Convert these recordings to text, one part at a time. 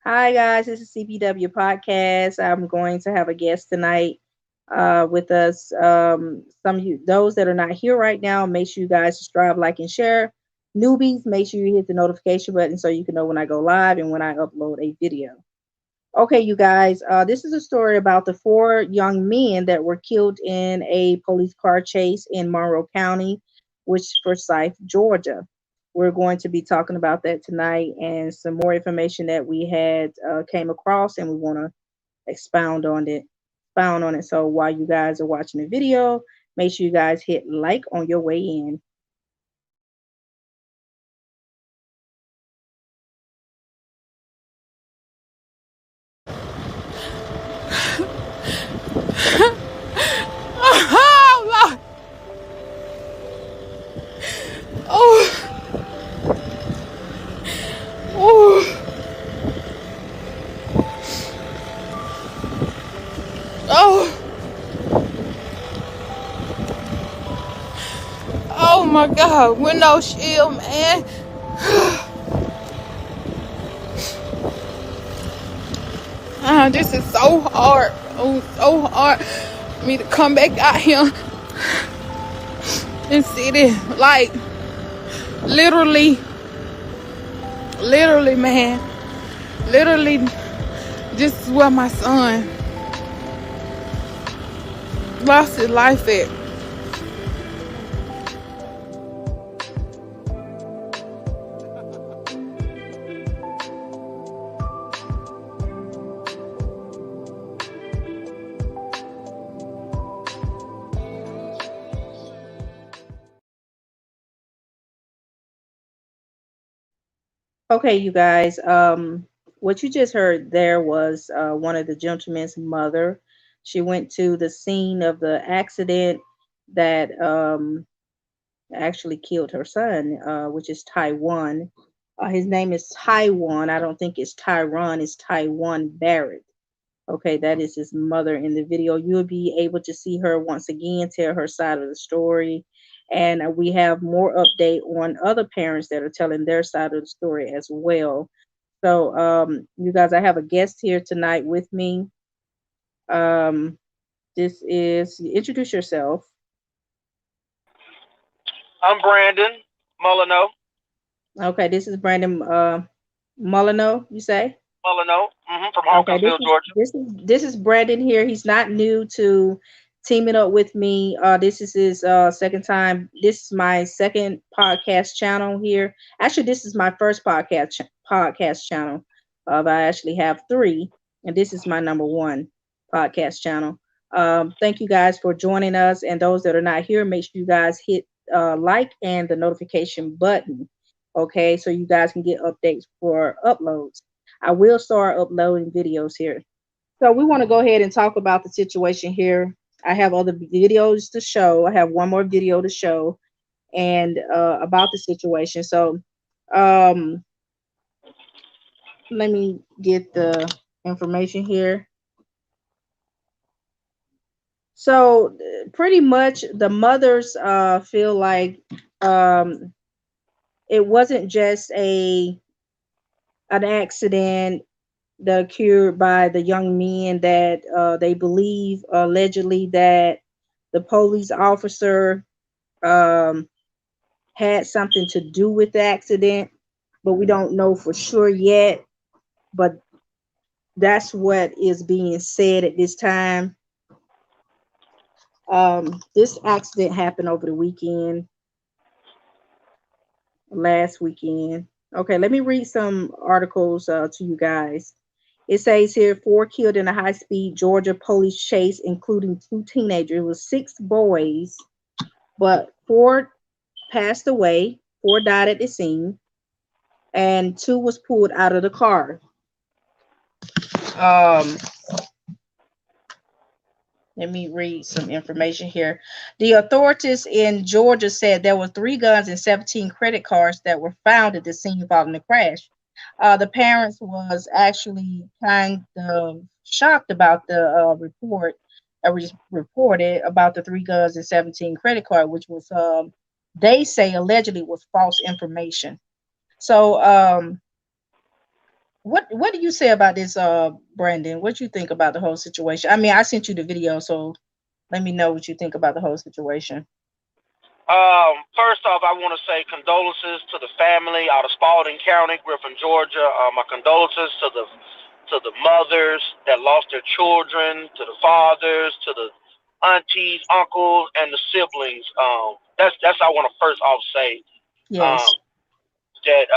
Hi guys, this is CPW Podcast. I'm going to have a guest tonight with us. Some of you, those that are not here right now, make sure you guys subscribe, like, and share. Newbies, make sure you hit the notification button so you can know when I go live and when I upload a video. Okay, you guys, this is a story about the four young men that were killed in a police car chase in Monroe County, which is Forsyth, Georgia. We're going to be talking about that tonight and some more information that we had came across, and we want to expound on it. Expound on it. So while you guys are watching the video, make sure you guys hit like on your way in. Oh, Lord. Oh, oh, oh, oh my God, window shield, man. This is so hard. Oh, so hard for me to come back out here and see this. Like, literally, man. Literally, this is where my son lost his life at. Okay, you guys. What you just heard there was one of the gentleman's mother. She went to the scene of the accident that actually killed her son, which is Tywon. His name is Tywon. I don't think it's Tyron. It's Tywon Barrett. Okay, that is his mother in the video. You'll be able to see her once again tell her side of the story. And we have more update on other parents that are telling their side of the story as well. So, you guys, I have a guest here tonight with me. Um, this is, introduce yourself. I'm Brandon Molyneux. Okay, this is Brandon Molyneux, you say? From Okay, Hawkinsville, Georgia. this is Brandon here. He's not new to teaming up with me. This is his second time. This is my second podcast channel here. Actually, this is my first podcast channel. I actually have three, and this is my number one podcast channel. Thank you guys for joining us, and those that are not here, make sure you guys hit like and the notification button. Okay, so you guys can get updates for uploads. I will start uploading videos here. So we want to go ahead and talk about the situation here. I have other videos to show. I have one more video to show and about the situation. So um, let me get the information here. So pretty much the mothers feel like um, it wasn't just an accident that occurred by the young men that they believe allegedly that the police officer um, had something to do with the accident, but we don't know for sure yet. But that's what is being said at this time. This accident happened over the weekend, last weekend. Okay, let me read some articles to you guys. It says here 4 killed in a high speed Georgia police chase, including 2 teenagers. It was 6 boys, but 4 passed away. 4 died at the scene, and 2 was pulled out of the car. Um, Let me read some information here. The authorities in Georgia said there were 3 guns and 17 credit cards that were found at the scene following the crash. The parents was actually kind of shocked about the report that was reported about the 3 guns and 17 credit card, which was they say allegedly was false information. So What do you say about this, Brandon? What you think about the whole situation? I mean, I sent you the video, so let me know what you think about the whole situation. First off, I want to say condolences to the family out of Spalding County, Griffin, Georgia. My condolences to the mothers that lost their children, to the fathers, to the aunties, uncles, and the siblings. That's I want to first off say. Yes. That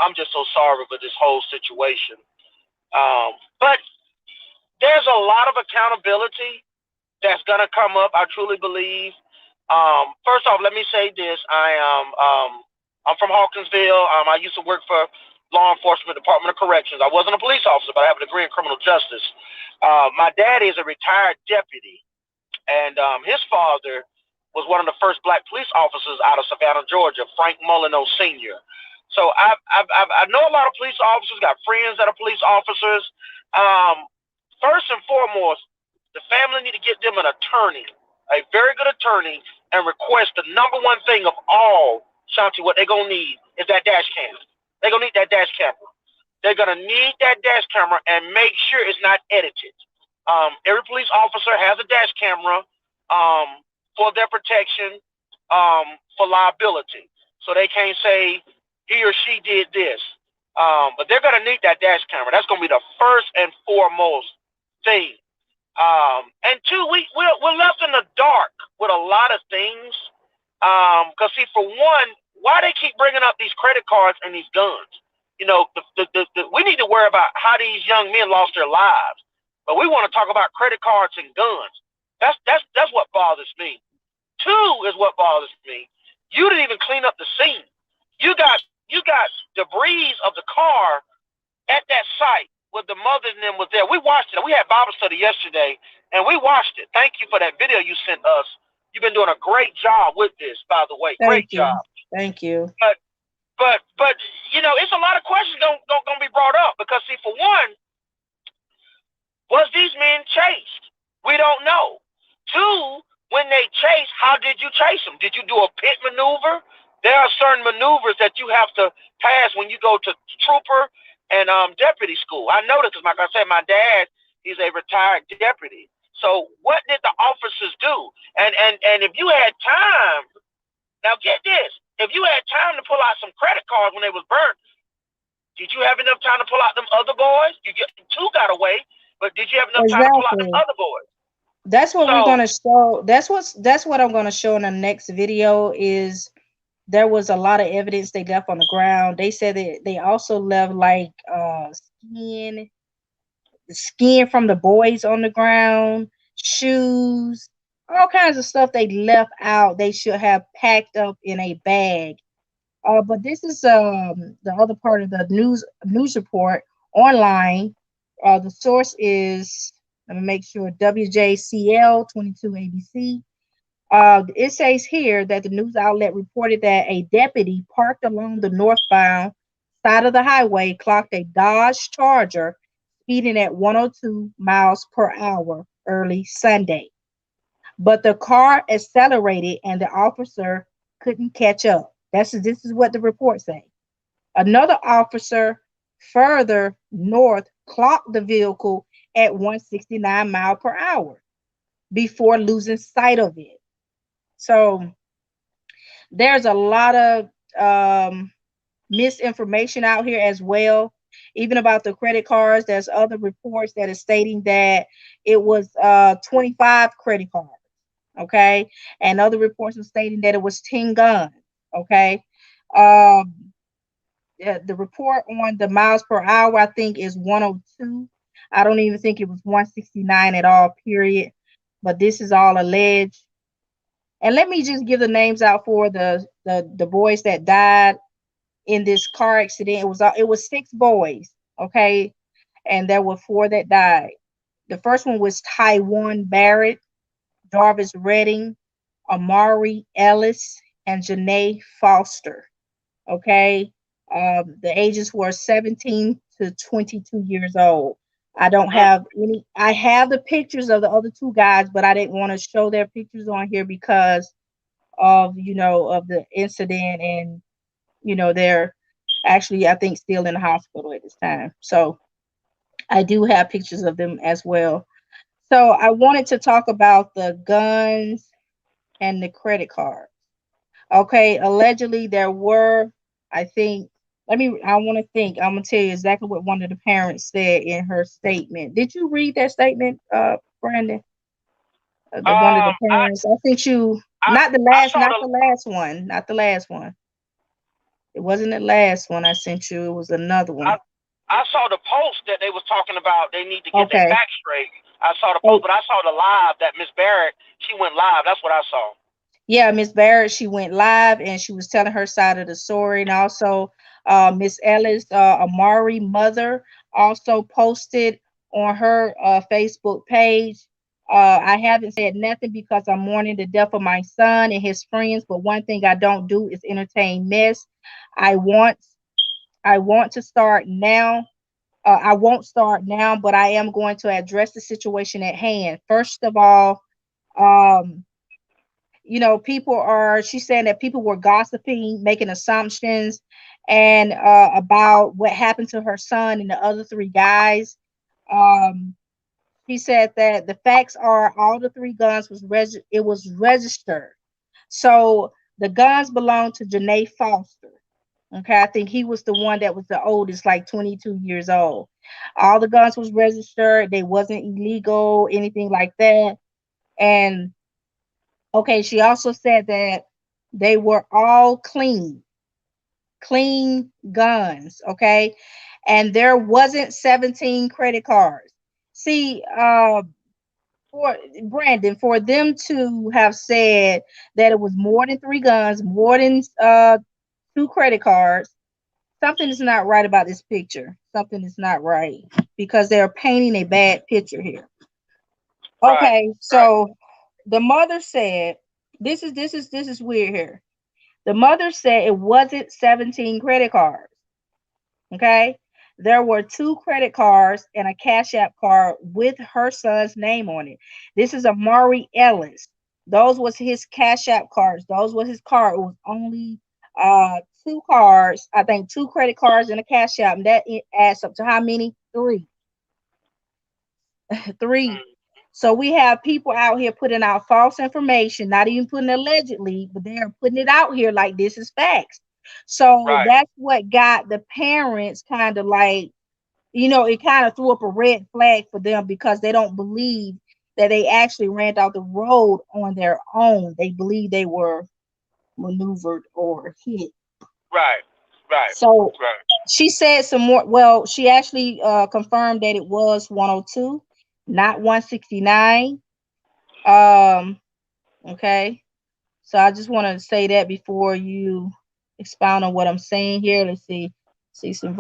I'm just so sorry for this whole situation. But there's a lot of accountability that's gonna come up. I truly believe. First off, let me say this: I'm from Hawkinsville. I used to work for law enforcement, Department of Corrections. I wasn't a police officer, but I have a degree in criminal justice. My dad is a retired deputy, and his father was one of the first black police officers out of Savannah, Georgia, Frank Molyneux Sr. So I know a lot of police officers, got friends that are police officers. First and foremost, the family need to get them an attorney, a very good attorney, and request the number one thing of all, Shanti, what they're going to need is that dash cam. They're going to need that dash camera. They're going to need that dash camera and make sure it's not edited. Every police officer has a dash camera for their protection, for liability. So they can't say he or she did this. But they're going to need that dash camera. That's going to be the first and foremost thing. And two, we're left in the dark with a lot of things. Because see, for one, why they keep bringing up these credit cards and these guns? You know, we need to worry about how these young men lost their lives, but we want to talk about credit cards and guns. That's what bothers me. Two is what bothers me. You didn't even clean up the scene. You got debris of the car at that site where the mother and them was there. We watched it. We had Bible study yesterday, and we watched it. Thank you for that video you sent us. You've been doing a great job with this, by the way. Great job. Thank you. But you know, it's a lot of questions gonna be brought up because see, for one, was these men chased? We don't know. Two, when they chase, how did you chase them? Did you do a pit maneuver? There are certain maneuvers that you have to pass when you go to trooper and deputy school. I know this because, like I said, my dad, he's a retired deputy. So what did the officers do? And if you had time, now get this, if you had time to pull out some credit cards when they was burnt, did you have enough time to pull out them other boys? Two got away, but did you have enough time to pull out them other boys? That's what we're gonna show. That's what I'm gonna show in the next video. Is there was a lot of evidence they left on the ground. They said that they also left like skin from the boys on the ground, shoes, all kinds of stuff they left out. They should have packed up in a bag. But this is the other part of the news report online. The source is, let me make sure, WJCL 22 ABC. It says here that the news outlet reported that a deputy parked along the northbound side of the highway clocked a Dodge Charger speeding at 102 miles per hour early Sunday. But the car accelerated and the officer couldn't catch up. This is what the report says. Another officer further north clocked the vehicle at 169 miles per hour before losing sight of it. So there's a lot of misinformation out here as well, even about the credit cards. There's other reports that are stating that it was 25 credit cards, okay, and other reports are stating that it was 10 guns, okay. The report on the miles per hour, I think, is 102. I don't even think it was 169 at all, period. But this is all alleged. And let me just give the names out for the boys that died in this car accident. It was 6 boys, okay, and there were 4 that died. The first one was Tyron Barrett, Jarvis Redding, Omari Ellis, and Janae Foster. Okay, the ages were 17 to 22 years old. I don't have any. I have the pictures of the other 2 guys, but I didn't want to show their pictures on here because of, of the incident and, their Actually, I think still in the hospital at this time. So I do have pictures of them as well. So I wanted to talk about the guns and the credit card. Okay, allegedly there were, I think, I want to think. I'm gonna tell you exactly what one of the parents said in her statement. Did you read that statement, Brandon? The one of the I parents. I think you I not the I last, saw not the the last one, not the last one. It wasn't the last one I sent you. It was another I one. I saw the post that they was talking about. They need to get their Okay. facts straight. I saw the post, Oh, but I saw the live that Miss Barrett, she went live. That's what I saw. yeah, Miss Barrett, she went live and she was telling her side of the story. And also, Miss Ellis, Omari mother, also posted on her Facebook page. I haven't said nothing because I'm mourning the death of my son and his friends. But one thing I don't do is entertain mess. I want, I want to start now. I won't start now, but I am going to address the situation at hand. First of all, um, people are, she's saying that people were gossiping, making assumptions, and about what happened to her son and the other three guys. Um, he said that the facts are all the three guns it was registered. So the guns belonged to Janae Foster. Okay, I think he was the one that was the oldest, like 22 years old. All the guns was registered. They wasn't illegal, anything like that. And okay, she also said that they were all clean guns, okay? And there wasn't 17 credit cards. See, for Brandon, for them to have said that it was more than three guns, more than two credit cards, something is not right about this picture. Something is not right because they're painting a bad picture here. Right, Okay, right, so the mother said, this is weird here. The mother said it wasn't 17 credit cards. Okay. There were two credit cards and a Cash App card with her son's name on it. This is Omari Ellis. Those was his Cash App cards. Those was his card. It was only two cards, I think two credit cards and a Cash App. And that it adds up to how many? Three. Three. mm, So we have people out here putting out false information, not even putting allegedly, but they're putting it out here like this is facts. So right, that's what got the parents kind of like, it kind of threw up a red flag for them because they don't believe that they actually ran out the road on their own. They believe they were maneuvered or hit. right, right, So right. she said some more. Well, she actually confirmed that it was 102, not 169. Okay. So I just want to say that before you expound on what I'm saying here. Let's see. See some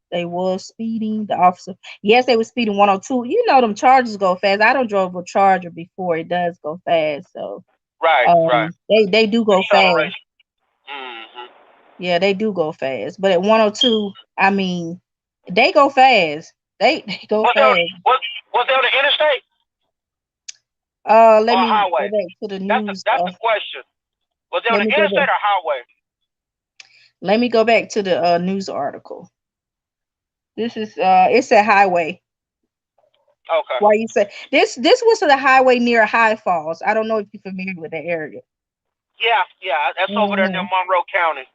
they was speeding. The officer. Yes, they were speeding 102. You know them chargers go fast. I don't drove a charger before. It does go fast. So Right, right. they do go fast. Acceleration. Mm-hmm. Yeah, they do go fast. But at 102, I mean, they go fast. They go Was there fast. was there on the interstate Let or me go highway? back to the news. That's the question. Was there on Let the me go back. interstate or highway? Let me go back to the news article. This is it's a highway. Okay. Why you say this was the highway near High Falls. I don't know if you're familiar with the area. Yeah, yeah. That's over there near Hmm. Monroe County.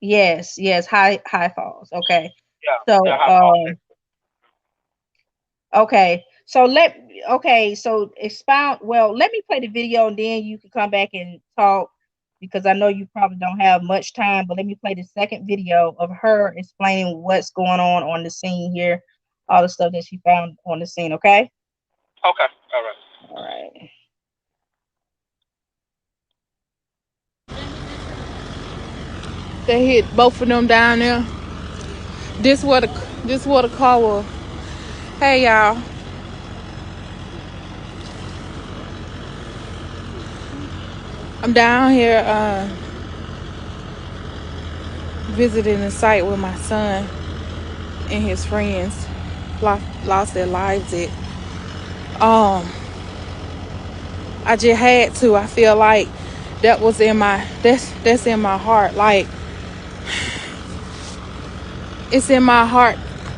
Yes, High Falls. Okay. Yeah, yeah. So High Falls. okay. So expound, well, let me play the video and then you can come back and talk because I know you probably don't have much time, but let me play the second video of her explaining what's going on the scene here, all the stuff that she found on the scene, okay? Okay. All right. All right. They hit both of them down there. This what a car was. Hey y'all. I'm down here visiting the site with my son and his friends lost their lives at. I just had to. I feel like that's in my heart. Like it's in my heart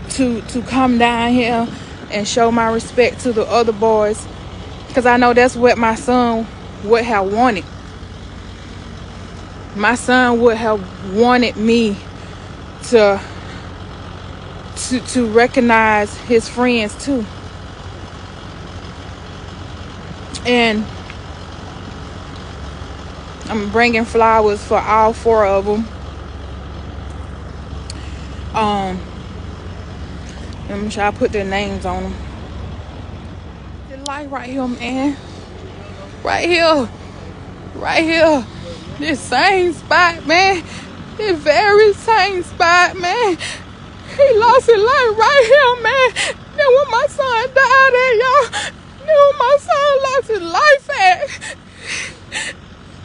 to come down here and show my respect to the other boys, because I know that's what my son would have wanted. My son would have wanted me to recognize his friends too. And I'm bringing flowers for all 4 of them. Let me try to put their names on them. The light right here, man. Right here. Right here. This same spot, man. This very same spot, man. He lost his life right here, man. Then when my son died at, y'all. Then when my son lost his life at.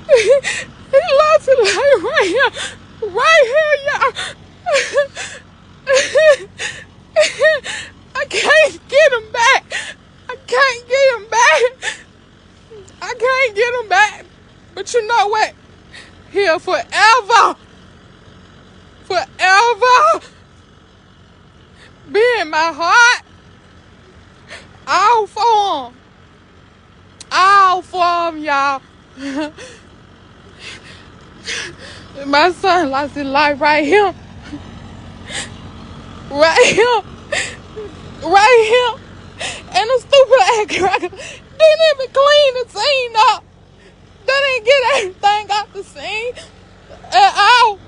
He lost his life right here. Right here, y'all. I can't get him back. I can't get him back. I can't get him back. But you know what? He'll forever be in my heart. All for him. All for him, y'all. My son lost his life right here. Right here. Right here. And the stupid ass cracker didn't even clean the scene up. They didn't get everything out the scene at all.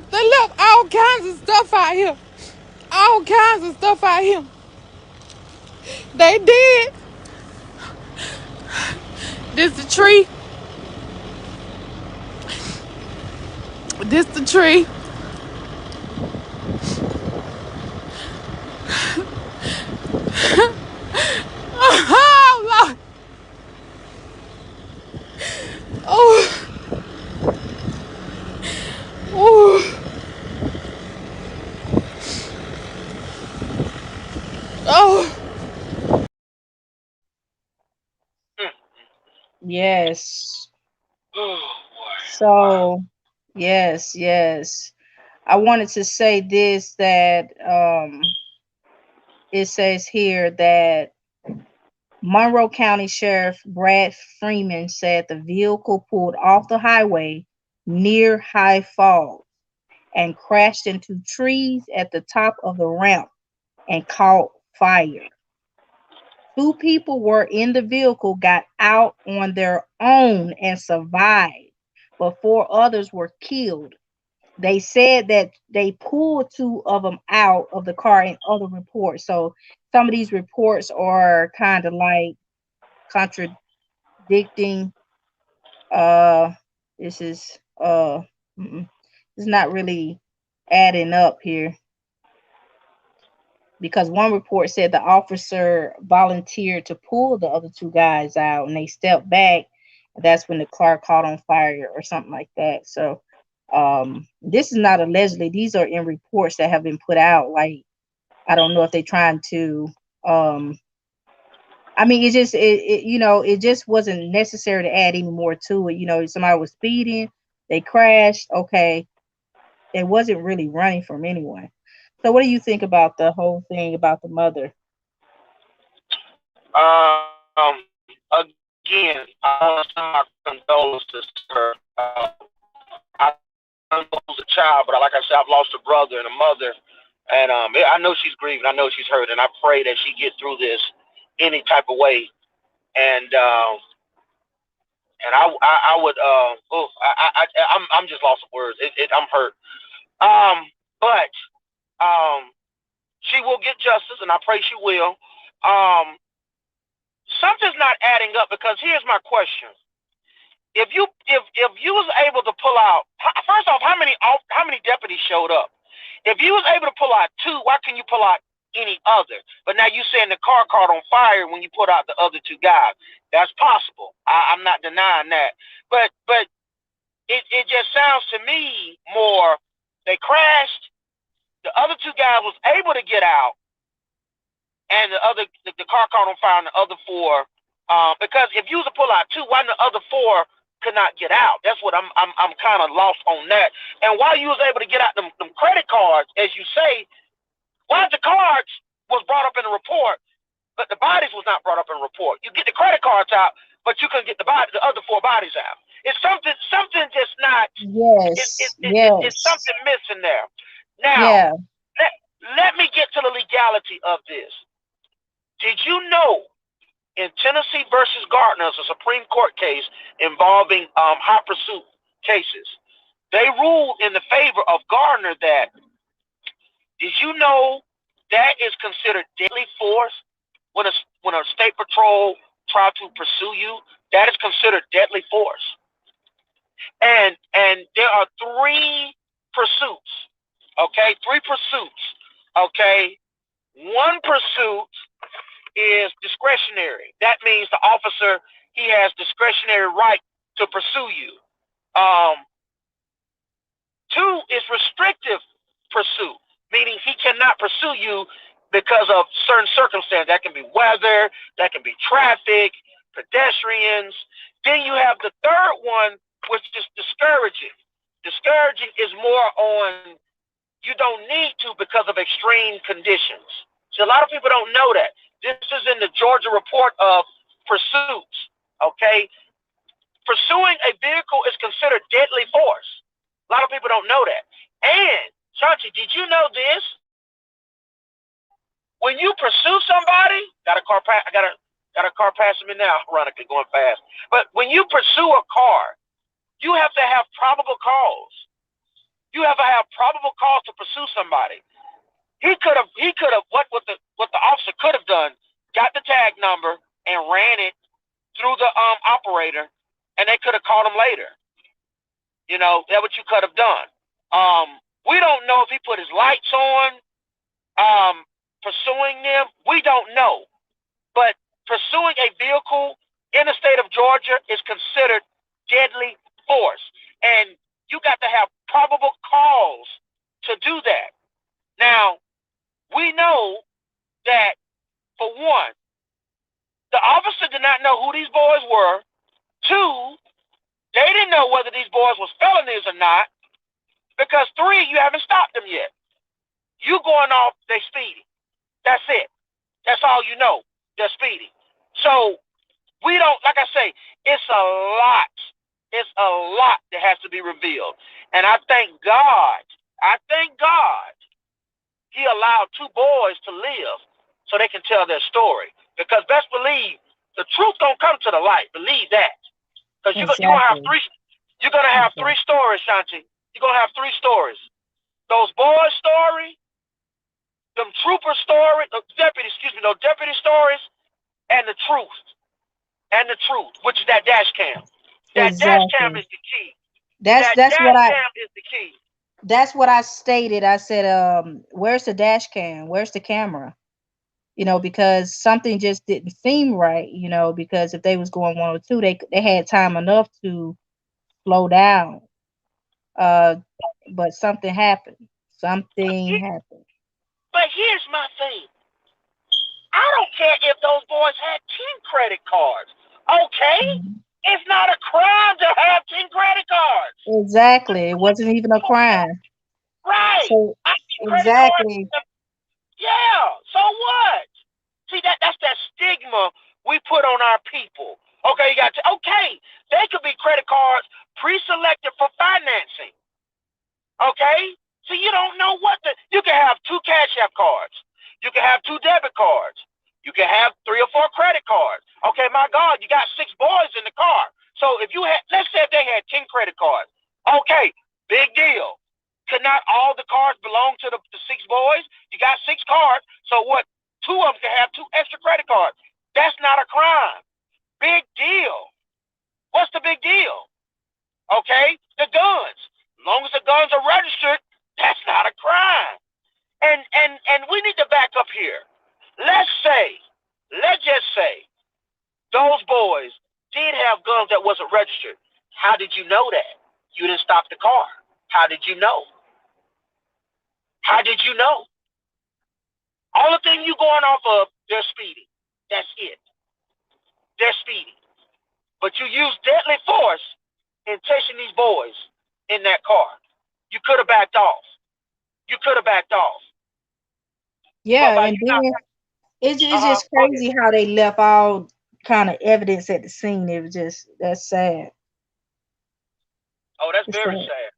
They left all kinds of stuff out here. All kinds of stuff out here. They did. This the tree. This the tree. Oh, Lord. Oh. Oh. Oh. Yes. Oh, So, yes. I wanted to say this, that it says here that Monroe County Sheriff Brad Freeman said the vehicle pulled off the highway near High Falls and crashed into trees at the top of the ramp and caught fire. 2 people were in the vehicle, got out on their own and survived, but 4 others were killed. They said that they pulled 2 of them out of the car in other reports. So some of these reports are kind of like contradicting. This is it's not really adding up here, because one report said the officer volunteered to pull the other 2 guys out and they stepped back. That's when the car caught on fire or something like that. So this is not allegedly, these are in reports that have been put out. Like, I don't know if they're trying to I mean, it just it just wasn't necessary to add any more to it. Somebody was speeding, they crashed, okay. It wasn't really running from anyone. So what do you think about the whole thing about the mother? Again, I want to send my condolences to her. I lose a child, but like I said, I've lost a brother and a mother, and I know she's grieving. I know she's hurt, and I pray that she get through this any type of way. And I would I'm just lost of words. I'm hurt. But she will get justice, and I pray she will. Something's not adding up, because here's my question: if you was able to pull out, first off, how many deputies showed up? If you was able to pull out 2, why can you pull out any other? But now you saying the car caught on fire when you put out the other 2 guys. That's possible. I'm not denying that. But it just sounds to me more they crashed. The other 2 guys was able to get out, and the car caught on fire, and the other 4. Because if you was to pull out 2, why the other 4 could not get out? That's what I'm kind of lost on that. And while you was able to get out them credit cards, as you say, One of the cards was brought up in the report, but the bodies was not brought up in the report. You get the credit cards out, but you couldn't get the other 4 bodies out. It's something just not. Yes. It's something missing there. Now, Yeah. let me get to the legality of this. Did you know in Tennessee versus Gardner, a Supreme Court case involving hot pursuit cases, they ruled in the favor of Gardner that, did you know that is considered deadly force when a state patrol tries to pursue you? That is considered deadly force. And there are 3 pursuits. Okay, 3 pursuits. Okay, 1 pursuit is discretionary. That means the officer, he has discretionary right to pursue you. 2 is restrictive pursuit, meaning he cannot pursue you because of certain circumstances. That can be weather, that can be traffic, pedestrians. Then you have the 3rd one, which is discouraging. Discouraging is more on you don't need to because of extreme conditions. So a lot of people don't know that. This is in the Georgia report of pursuits. Okay, pursuing a vehicle is considered deadly force. A lot of people don't know that. And Shanti, did you know this? When you pursue somebody, got a car passing me now, ironically going fast. But when you pursue a car, you have to have probable cause. You have to have probable cause to pursue somebody. He could have what the officer could have done, got the tag number and ran it through the operator, and they could have caught him later. You know, that's what you could have done. We don't know if he put his lights on, pursuing them. We don't know. But pursuing a vehicle in the state of Georgia is considered deadly force. And you got to have probable cause to do that. Now, we know that, for one, the officer did not know who these boys were. 2, they didn't know whether these boys were felonies or not. Because 3, you haven't stopped them yet. You going off, they speeding. That's it. That's all you know. They're speeding. So we don't, like I say, it's a lot. It's a lot that has to be revealed. And I thank God he allowed 2 boys to live so they can tell their story. Because best believe the truth gonna come to the light. Believe that. Because you're gonna have 3. You're gonna have 3 stories, Shanti. You're gonna have 3 stories. Those boys' story, them trooper story, those deputy stories, and the truth. And the truth, which is that dash cam. That dash cam is the key. That's what cam is the key. That's what I stated. I said, where's the dash cam? Where's the camera? You know, because something just didn't seem right, you know, because if they was going 102, they had time enough to slow down. But something happened. Something happened. But here's my thing. I don't care if those boys had 10 credit cards. Okay? It's not a crime to have 10 credit cards. Exactly. It wasn't even a crime. Right. So, exactly. Yeah. So what? See, that's that stigma we put on our people. Okay, they could be credit cards pre-selected for financing. Okay? So you don't know you can have 2 Cash App cards. You can have 2 debit cards. You can have 3 or 4 credit cards. Okay, my God, you got 6 boys in the car. So if you had, let's say if they had 10 credit cards. Okay, big deal. Could not all the cards belong to the 6 boys? You got 6 cards. So what? 2 of them can have 2 extra credit cards. That's not a crime. Big deal. What's the big deal? Okay, the guns. As long as the guns are registered, that's not a crime. And we need to back up here. Let's just say, those boys did have guns that wasn't registered. How did you know that? You didn't stop the car. How did you know? How did you know? All the thing you going off of, they're speeding. That's it. They're speeding. But you used deadly force in chasing these boys in that car. You could have backed off. Yeah, But by and you not, then it's just go ahead. crazy how they left all kind of evidence at the scene. It was just that's sad. Oh, that's It's very sad. sad.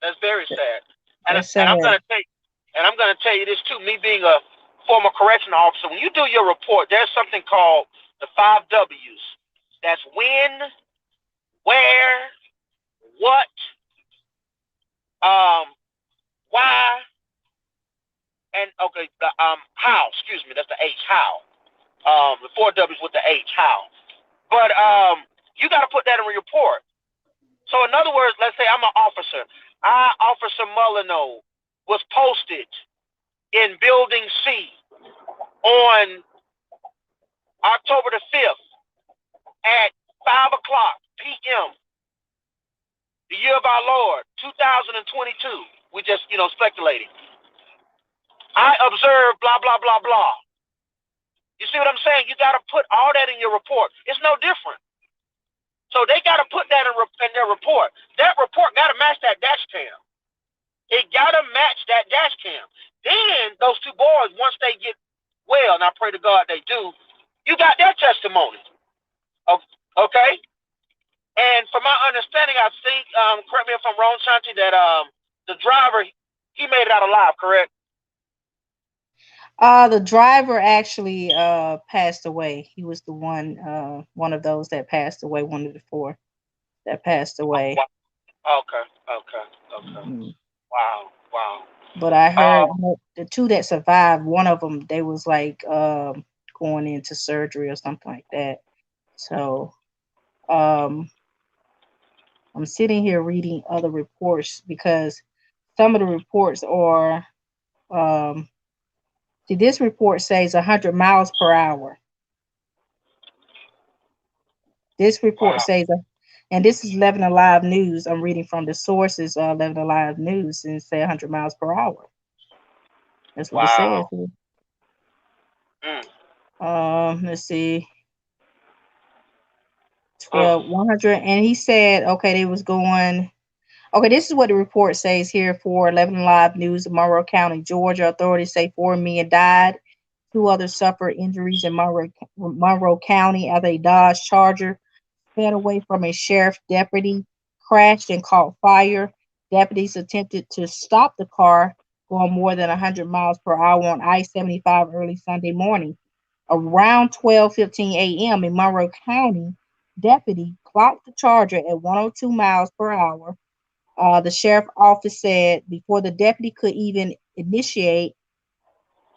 That's very sad. That's And I'm sad. gonna tell you, and I'm gonna tell you this too. Me being a former correctional officer, when you do your report, there's something called the 5 W's. That's when, where, what, um, why, and okay, the how. Excuse me, that's the H. How. The 4 W's with the H. How. But you got to put that in a report. So in other words, let's say I'm an officer. Officer Molyneux was posted in Building C on October the 5th at 5 o'clock p.m. the year of our Lord, 2022. We just, speculating. I observed blah, blah, blah, blah. You see what I'm saying? You got to put all that in your report. It's no different. So they got to put that in their report. That report got to match that dash cam. It got to match that dash cam. Then those two boys, once they get well, and I pray to God they do, you got their testimony. Okay? And from my understanding, I think, correct me if I'm wrong, Shanti, that the driver, he made it out alive, correct? The driver actually passed away. He was the one of those that passed away, one of the four that passed away. Okay. Mhm. Wow. But I Uh, heard the two that survived, one of them they was like going into surgery or something like that. So um I'm sitting here reading other reports because some of the reports are um see this report says 100 miles per hour. This report wow. says, and this is 11 Alive News. I'm reading from the sources, 11 Alive News, and it say 100 miles per hour. That's what it says. Wow. Mm, Let's see, mm. 12, 100, and he said, okay, they was going. Okay, this is what the report says here for 11 Alive News. Monroe County, Georgia. Authorities say 4 men died. 2 others suffered injuries in Monroe County as a Dodge Charger sped away from a sheriff deputy, crashed and caught fire. Deputies attempted to stop the car going more than 100 miles per hour on I-75 early Sunday morning. Around 12:15 a.m. in Monroe County, deputy clocked the Charger at 102 miles per hour. The sheriff office said before the deputy could even initiate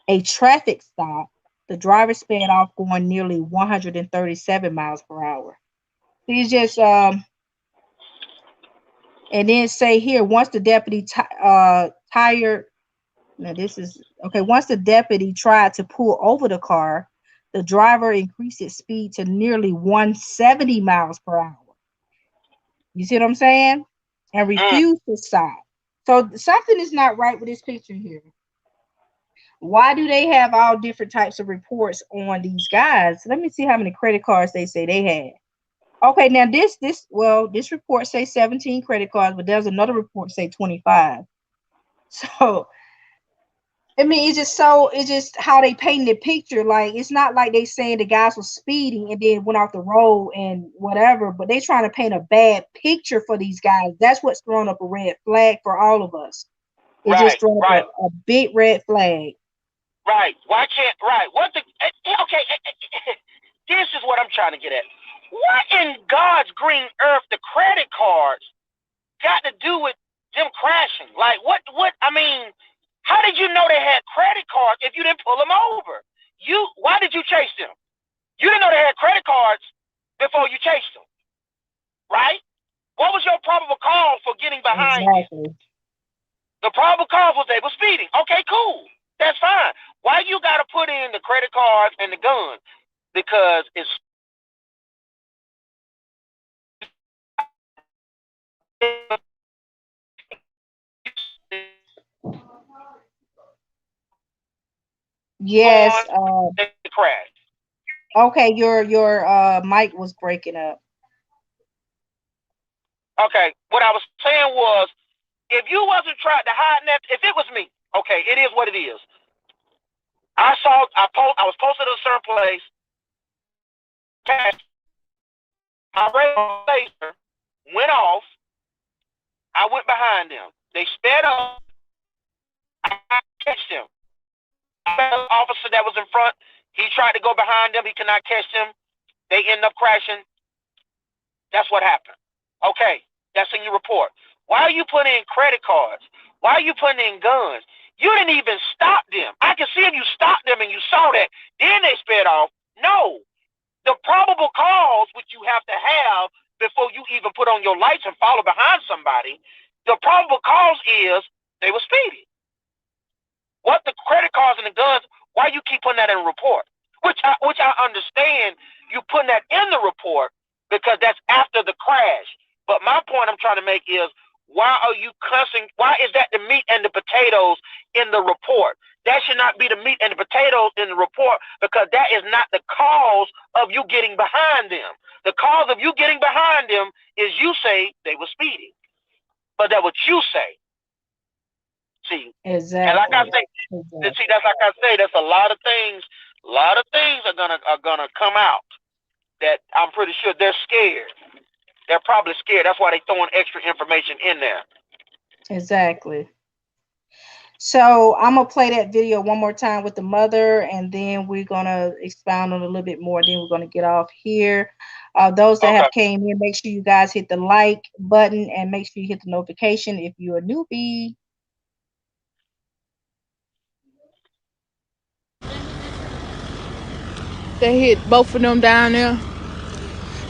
a traffic stop, the driver sped off going nearly 137 miles per hour. He's just and then say here once the deputy tired. Now this is okay. Once the deputy tried to pull over the car, the driver increased its speed to nearly 170 miles per hour. You see what I'm saying? And Mm. refused to stop. So something is not right with this picture here. Why do they have all different types of reports on these guys? Let me see how many credit cards they say they had. Okay, now this report say 17 credit cards, but there's another report say 25. So I mean, it's just how they paint the picture. Like it's not like they saying the guys were speeding and then went off the road and whatever, but they trying to paint a bad picture for these guys. That's what's throwing up a red flag for all of us. It's just Right, throwing up right, a big red flag. right. Why can't, right? What the, okay, this is what I'm trying to get at. What in God's green earth the credit cards got to do with them crashing? Like, I mean, how did you know they had credit cards if you didn't pull them over? Why did you chase them? You didn't know they had credit cards before you chased them, right? What was your probable cause for getting behind them? Exactly. The probable cause was they were speeding. Okay, cool. That's fine. Why you got to put in the credit cards and the gun? Because it's Yes. on the crash. Okay. Your mic was breaking up. Okay, what I was saying was, if you wasn't trying to hide that, if it was me, okay, it is what it is. I was posted at a certain place. My radar laser went off. I went behind them. They sped up. I catch them. The officer that was in front, he tried to go behind them. He could not catch them. They end up crashing. That's what happened. Okay, that's in your report. Why are you putting in credit cards? Why are you putting in guns? You didn't even stop them. I can see if you stopped them and you saw that. Then they sped off. No. The probable cause, which you have to have before you even put on your lights and follow behind somebody, the probable cause is they were speeding. What the credit cards and the guns, why you keep putting that in a report? Which I understand you putting that in the report because that's after the crash. But my point I'm trying to make is, why are you cussing? Why is that the meat and the potatoes in the report? That should not be the meat and the potatoes in the report because that is not the cause of you getting behind them. The cause of you getting behind them is you say they were speeding. But that's what you say. See, Exactly. and like I say, Exactly. see, that's like I say, that's a lot of things. A lot of things are gonna come out that I'm pretty sure they're scared. They're probably scared. That's why they're throwing extra information in there. Exactly. So I'm gonna play that video one more time with the mother, and then we're gonna expound on it a little bit more. Then we're gonna get off here. Those that Okay. have came in, make sure you guys hit the like button and make sure you hit the notification if you're a newbie. They hit both of them down there.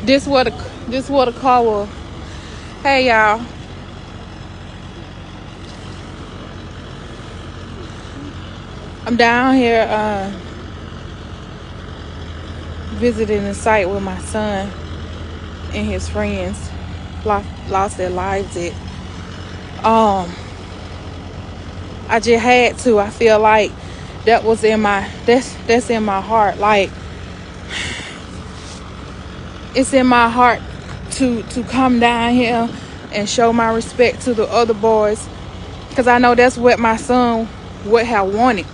This what a car was. Hey y'all. I'm down here visiting the site with my son and his friends lost their lives at. I just had to. I feel like that was in my that's in my heart. Like it's in my heart to come down here and show my respect to the other boys because I know that's what my son would have wanted.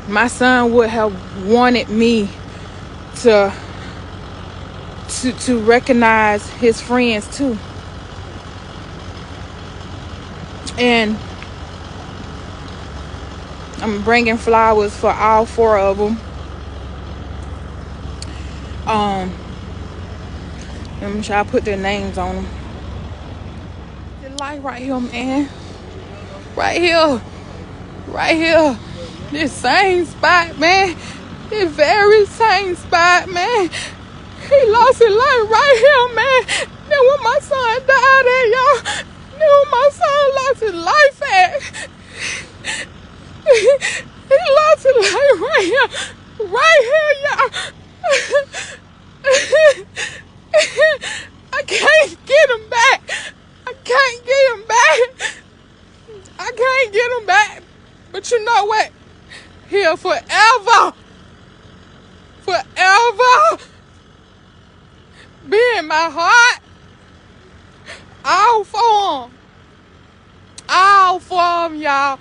My son would have wanted me to recognize his friends too. And I'm bringing flowers for all four of them. Let me try to put their names on them. The light right here, man. Right here. Right here. This same spot, man. This very same spot, man. He lost his life right here, man. Then when my son died at, y'all. Then when my son lost his life at. He lost his life right here. Right here, y'all. I can't get him back. I can't get him back. I can't get him back. But you know what? He'll forever be in my heart. All for him. All for him, y'all.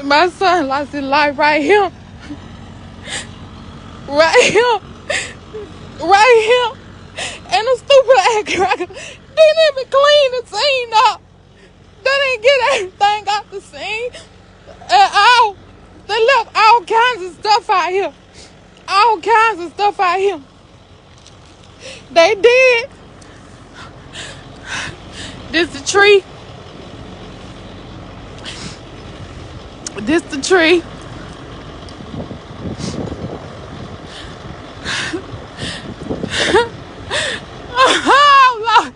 My son lost his life right here. Right here. Right here. And a stupid ass cracker didn't even clean the scene up. They didn't get everything out the scene at all. They left all kinds of stuff out here. All kinds of stuff out here. They did. This the tree. This the tree. Oh, Lord.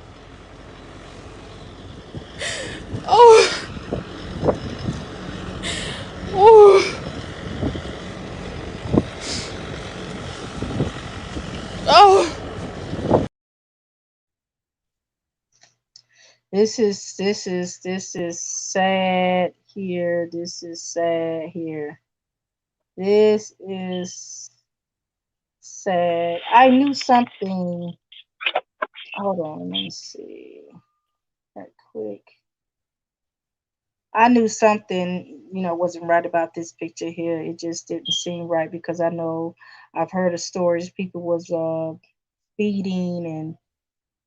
Oh. Oh. Oh. This is sad here. This is sad here. This is sad. I knew something. Hold on, let me see. Right quick. I knew something, wasn't right about this picture here. It just didn't seem right because I know I've heard of stories people was speeding and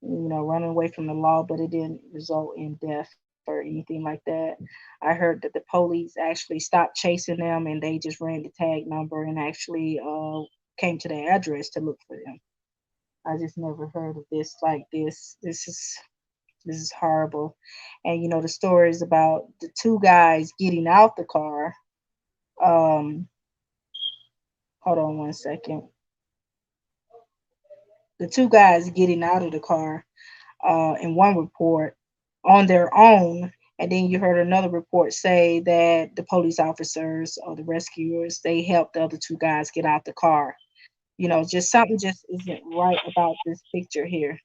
running away from the law, but it didn't result in death or anything like that. I heard that the police actually stopped chasing them and they just ran the tag number and actually came to their address to look for them. I just never heard of this like this. This is horrible. And the story is about the two guys getting out the car. Um, hold on one second. The two guys getting out of the car in one report on their own. And then you heard another report say that the police officers or the rescuers they helped the other two guys get out the car. Just something just isn't right about this picture here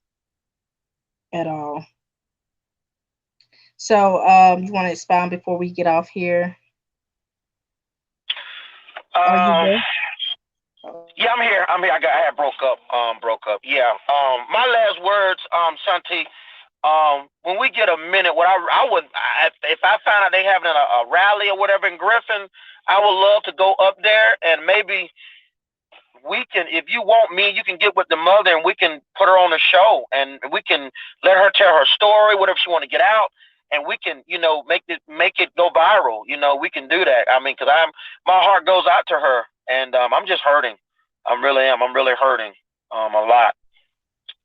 at all. So, you want to expound before we get off here? Are you Um, there? Oh. yeah, I'm here. I'm here. I had broke up. Broke up. Yeah. My last words, Shanti. When we get a minute, if I found out they having a rally or whatever in Griffin, I would love to go up there and maybe we can, if you want me, you can get with the mother and we can put her on the show and we can let her tell her story, whatever she want to get out, and we can, make it go viral. We can do that. I mean, because my heart goes out to her, and I'm just hurting. I really am. I'm really hurting, a lot.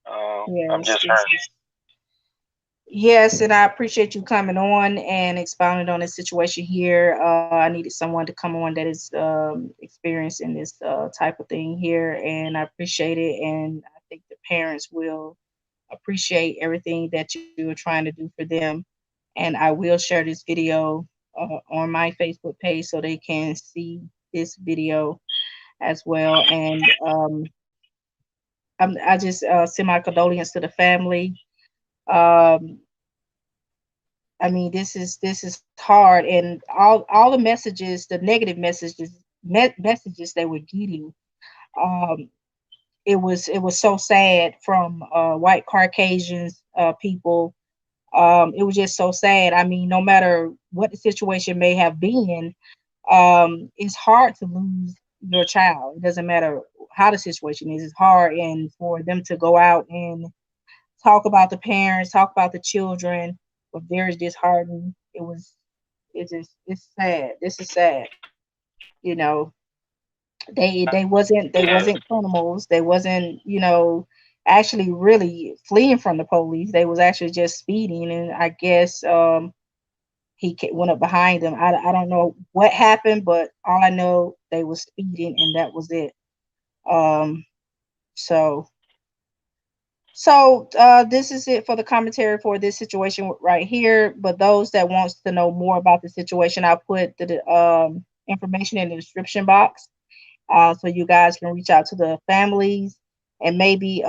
I'm Yes, just hurting. yes, and I appreciate you coming on and expounding on this situation here. I needed someone to come on that is experiencing this type of thing here, and I appreciate it. And I think the parents will appreciate everything that you are trying to do for them. And I will share this video on my Facebook page so they can see this video as well. And I just send my condolences to the family. Um, I mean, this is hard, and all the messages, the negative messages they were getting, um, it was so sad from white Caucasians people. It was just so sad. I mean, no matter what the situation may have been, it's hard to lose your child. It doesn't matter how the situation is. It's hard, and for them to go out and talk about the parents, talk about the children, was very disheartening. It's sad. This is sad. You know, they wasn't criminals. They wasn't, actually really fleeing from the police. They was actually just speeding, and I guess went up behind them. I don't know what happened, but all I know they was speeding, and that was it. Um, so this is it for the commentary for this situation right here. But those that wants to know more about the situation, I'll put the information in the description box, so you guys can reach out to the families and maybe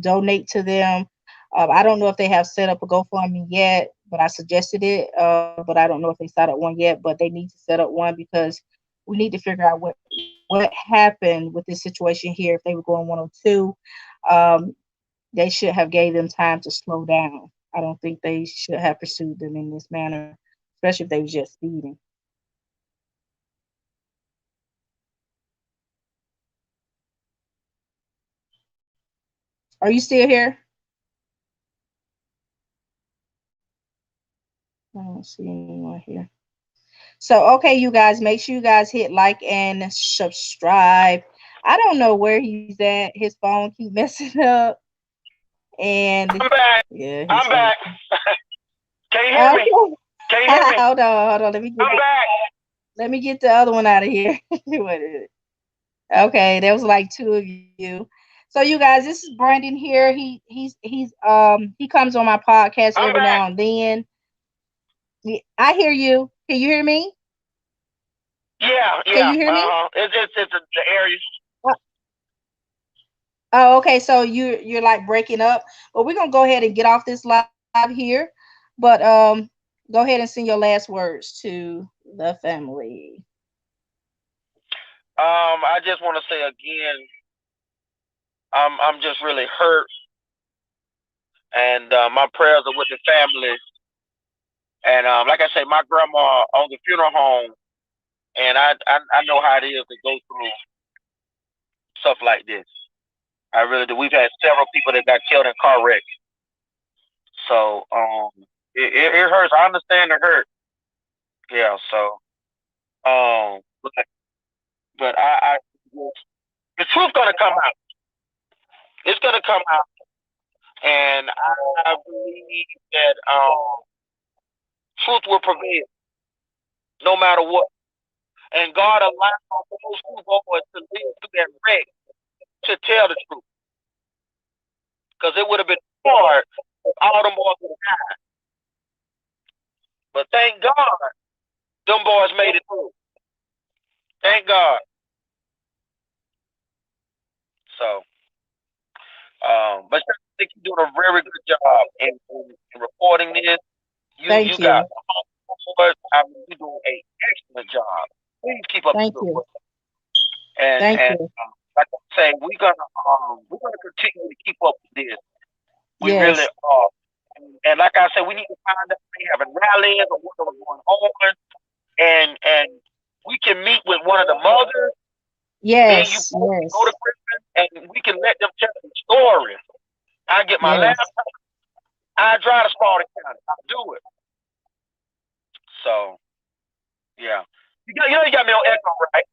donate to them. I don't know if they have set up a GoFundMe yet, but I suggested it. But I don't know if they set up one yet. But they need to set up one because we need to figure out what happened with this situation here. If they were going 102, um, they should have gave them time to slow down. I don't think they should have pursued them in this manner, especially if they was just speeding. Are you still here? I don't see anyone here. So, okay, you guys, make sure you guys hit like and subscribe. I don't know where he's at. His phone keep messing up, and I'm back. yeah, his I'm phone. back. Can you hear Okay, me? Can you hear me? hold on. I'm back. Let me get the other one out of here. What is it? Okay, there was like two of you. So you guys, this is Brandon here. He comes on my podcast I'm every back. now and then. I hear you. Can you hear me? Yeah, Can yeah. you hear me? It's the area. Oh, okay. So you're like breaking up. But we're gonna go ahead and get off this live here. But go ahead and send your last words to the family. I just want to say again, I'm just really hurt, and my prayers are with the family. And like I say, my grandma owns a funeral home, and I know how it is to go through stuff like this. I really do. We've had several people that got killed in car wrecks. So it hurts. I understand the hurt. Yeah. So but I the truth gonna come out. It's gonna come out, and I believe that truth will prevail no matter what. And God allowed those two boys to live through that wreck to tell the truth, because it would have been hard if all them boys would have died. But thank God, them boys made it through. Thank God. So, but I think you're doing a very good job in reporting this. Thank you. Got you're doing an excellent job. Please keep up the good work. And like I say, we're gonna continue to keep up with this. We really are. And like I said, we need to find out if they have a rally or what's going on, and we can meet with one of the mothers. Yes. Go to Griffin, and we can let them tell the story. I get my laptop. I drive to Spalding County. I'll do it. So, yeah. You got me on echo, right?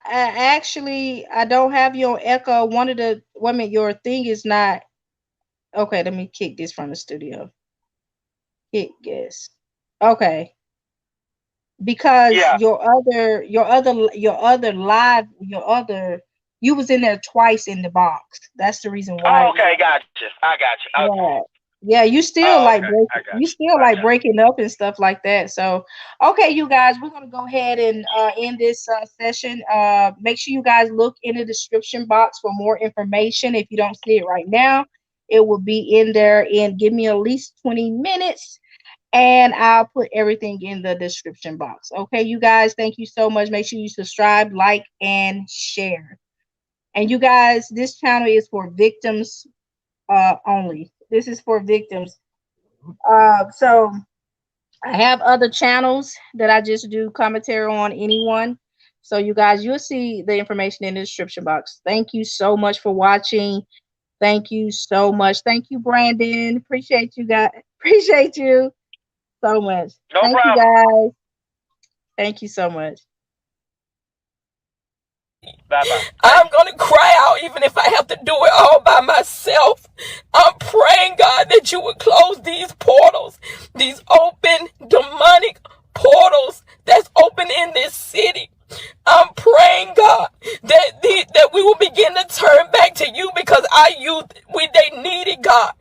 Actually, I don't have you on echo. Your thing is not okay. Let me kick this from the studio. Kick this. Okay. Because you was in there twice in the box. That's the reason why. Oh, okay, gotcha. I got you. Okay. Yeah, you still breaking up and stuff like that. So, okay, you guys, we're gonna go ahead and end this session. Make sure you guys look in the description box for more information. If you don't see it right now, it will be in there. And give me at least 20 minutes, and I'll put everything in the description box. Okay, you guys, thank you so much. Make sure you subscribe, like, and share. And you guys, this channel is for victims only. This is for victims. So I have other channels that I just do commentary on anyone. So you guys, you'll see the information in the description box. Thank you so much for watching. Thank you so much. Thank you, Brandon. Appreciate you guys. Appreciate you so much. Thank you guys. Thank you so much. Bye-bye. I'm going to cry out even if I have to do it all by myself. I'm praying, God, that you would close these portals, these open demonic portals that's open in this city. I'm praying, God, that we will begin to turn back to you, because our youth, they need it, God.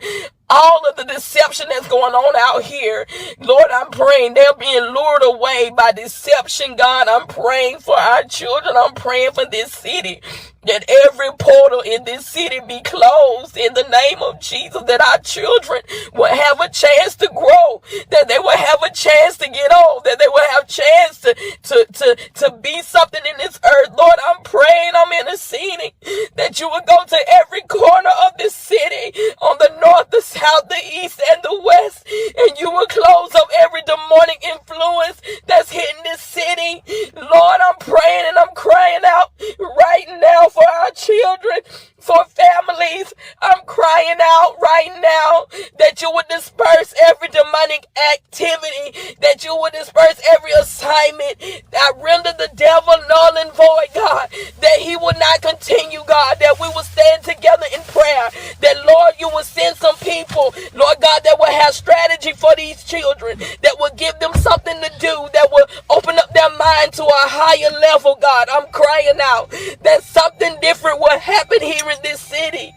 All of the deception that's going on out here, Lord, I'm praying they're being lured away by deception, God. I'm praying for our children. I'm praying for this city, that every portal in this city be closed in the name of Jesus, that our children will have a chance to grow, that they will have a chance to get old, that they will have a chance to be something in this earth. Lord, I'm praying, I'm interceding that you will go to every corner of this city, on the north, the south, the east, and the west, and you will close up every demonic influence that's hitting this city. Lord, I'm praying and I'm crying out right now for our children, for families. I'm crying out right now that you would disperse every demonic activity, that you would disperse every assignment that render the devil null and void, God, that he would not continue, God, that we will stand together in prayer, that, Lord, you will send some people, Lord God, that will have strategy for these children, that will give them something to do, that will open up their mind to a higher level, God. I'm crying out that something different will happen here in this city.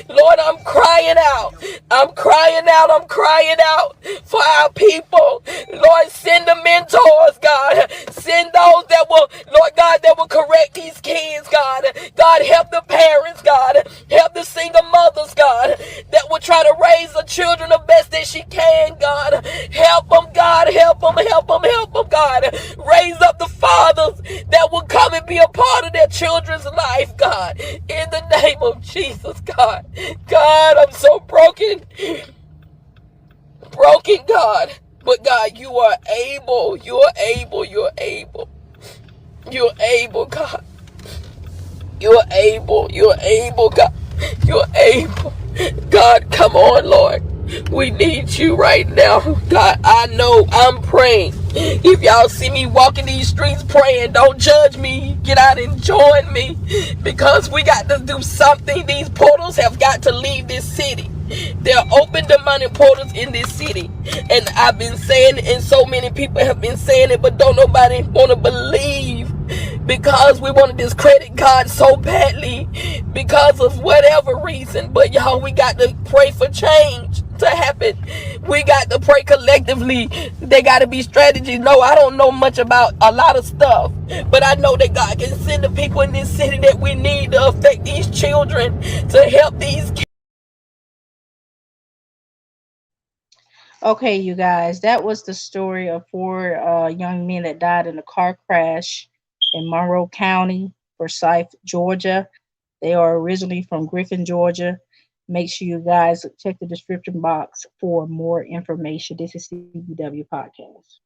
Lord, I'm crying out. I'm crying out. I'm crying out for our people. Lord, send the mentors, God. Send those that will, Lord God, that will correct these kids, God. God, help the parents, God. Help the single mothers, God, that will try to raise the children the best that she can, God. Help them, God. Help them, help them, help them, God. Raise up the fathers that will come and be a part of their children's life, God. In the name of Jesus, God. God, I'm so broken. broken, God. But God, you are able. You are able. You are able. You are able, God. You are able. You are able, God. You are able. God, come on, Lord. We need you right now. God, I know I'm praying. If y'all see me walking these streets praying, don't judge me. Get out and join me. Because we got to do something. These portals have got to leave this city. They're open demonic portals in this city. And I've been saying it, and so many people have been saying it, but don't nobody want to believe, because we want to discredit God so badly because of whatever reason. But y'all, we got to pray for change to happen. We got to pray collectively. There got to be strategies. No, I don't know much about a lot of stuff, but I know that God can send the people in this city that we need to affect these children, to help these kids. Okay, you guys, that was the story of four young men that died in a car crash in Monroe County, Forsyth, Georgia. They are originally from Griffin, Georgia. Make sure you guys check the description box for more information. This is CBW Podcast.